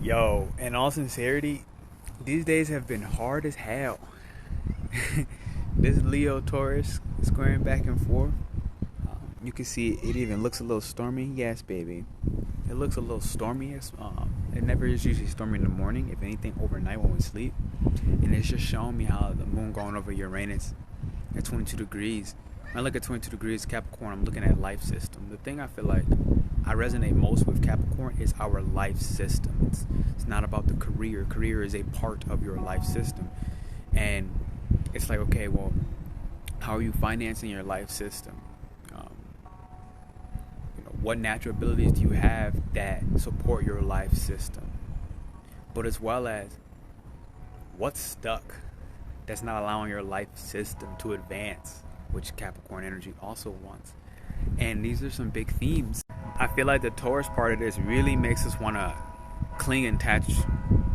Yo, in all sincerity, these days have been hard as hell. This Leo Taurus squaring back and forth. You can see it even looks a little stormy. Yes, baby. It looks a little stormy. It never is usually stormy in the morning. If anything, overnight when we sleep. And it's just showing me how the moon going over Uranus at 22 degrees. When I look at 22 degrees Capricorn, I'm looking at life system. The thing I feel like I resonate most with Capricorn is our life system. It's not about the career. Career is a part of your life system. And it's like, okay, well, how are you financing your life system? What natural abilities do you have that support your life system? But as well as what's stuck that's not allowing your life system to advance, which Capricorn energy also wants. And these are some big themes. I feel like the Taurus part of this really makes us want to cling and attach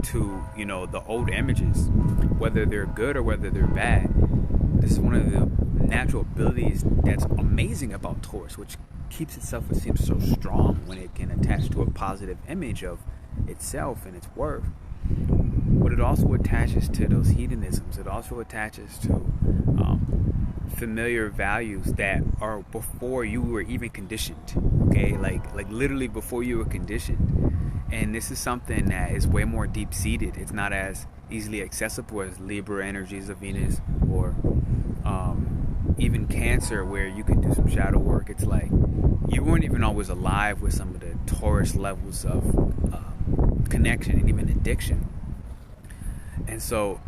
to, the old images, whether they're good or whether they're bad. This is one of the natural abilities that's amazing about Taurus, which keeps its self-esteem so strong when it can attach to a positive image of itself and its worth. But it also attaches to those hedonisms. It also attaches to familiar values that are before you were even conditioned. Okay, like literally before you were conditioned. And this is something that is way more deep-seated. It's not as easily accessible as Libra energies of Venus or even Cancer, where you can do some shadow work. It's like you weren't even always alive with some of the Taurus levels of connection and even addiction. And so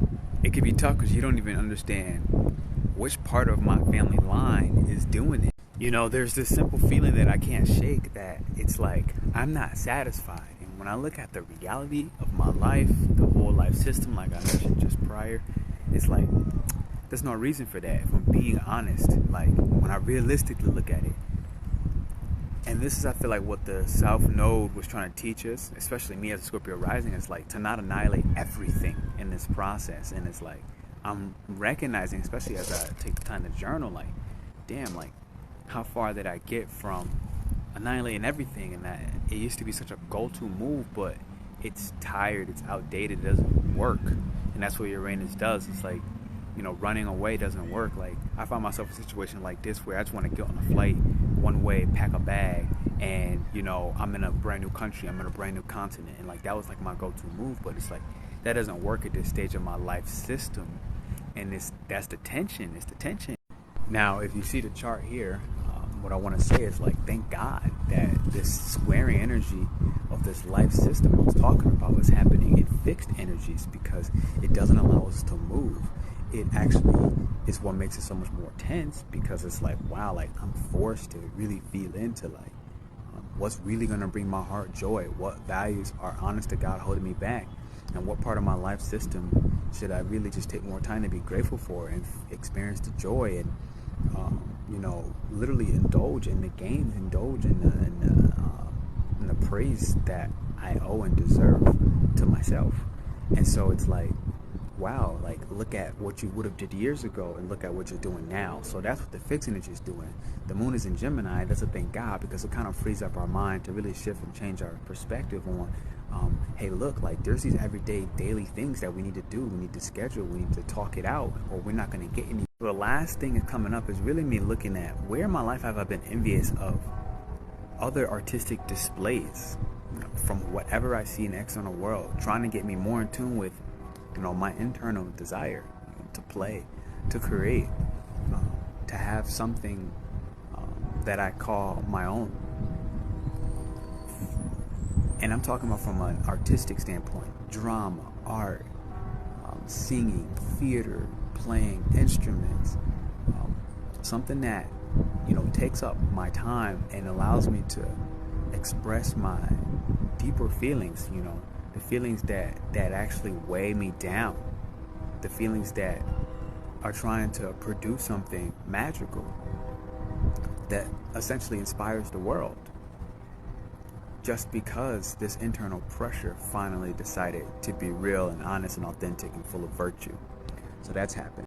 it can be tough because you don't even understand which part of my family line is doing it. There's this simple feeling that I can't shake, that it's like I'm not satisfied. And when I look at the reality of my life, the whole life system, like I mentioned just prior, it's like there's no reason for that, if I'm being honest. Like when I realistically look at it. And this is, I feel like, what the South Node was trying to teach us, especially me as a Scorpio rising, is like to not annihilate everything in this process. And it's like I'm recognizing, especially as I take the time to journal, like, damn, like how far did I get from annihilating everything? And that it used to be such a go-to move, but it's tired, it's outdated, it doesn't work. And that's what Uranus does. It's like, running away doesn't work. Like I find myself in a situation like this where I just want to get on a flight one way, pack a bag, and I'm in a brand new country, I'm in a brand new continent, and like that was like my go-to move. But it's like that doesn't work at this stage of my life system. And that's the tension. It's the tension. Now, if you see the chart here, what I want to say is, like, thank God that this squaring energy of this life system I was talking about is happening in fixed energies, because it doesn't allow us to move. It actually is what makes it so much more tense, because it's like, wow, like I'm forced to really feel into like what's really going to bring my heart joy, what values are honest to God holding me back, and what part of my life system should I really just take more time to be grateful for and experience the joy and literally indulge in the gains, indulge in the praise that I owe and deserve to myself. And so it's like, wow, like look at what you would have did years ago and look at what you're doing now. So that's what the fixed energy is doing. The moon is in Gemini. That's a thank God, because it kind of frees up our mind to really shift and change our perspective on hey, look, like there's these everyday daily things that we need to do, we need to schedule, we need to talk it out, or we're not going to get any. The last thing that's coming up is really me looking at where in my life have I been envious of other artistic displays, from whatever I see in the external world, trying to get me more in tune with my internal desire to play, to create, to have something that I call my own. And I'm talking about from an artistic standpoint: drama, art, singing, theater, playing instruments, something that takes up my time and allows me to express my deeper feelings, the feelings that actually weigh me down, the feelings that are trying to produce something magical that essentially inspires the world, just because this internal pressure finally decided to be real and honest and authentic and full of virtue. So that's happened.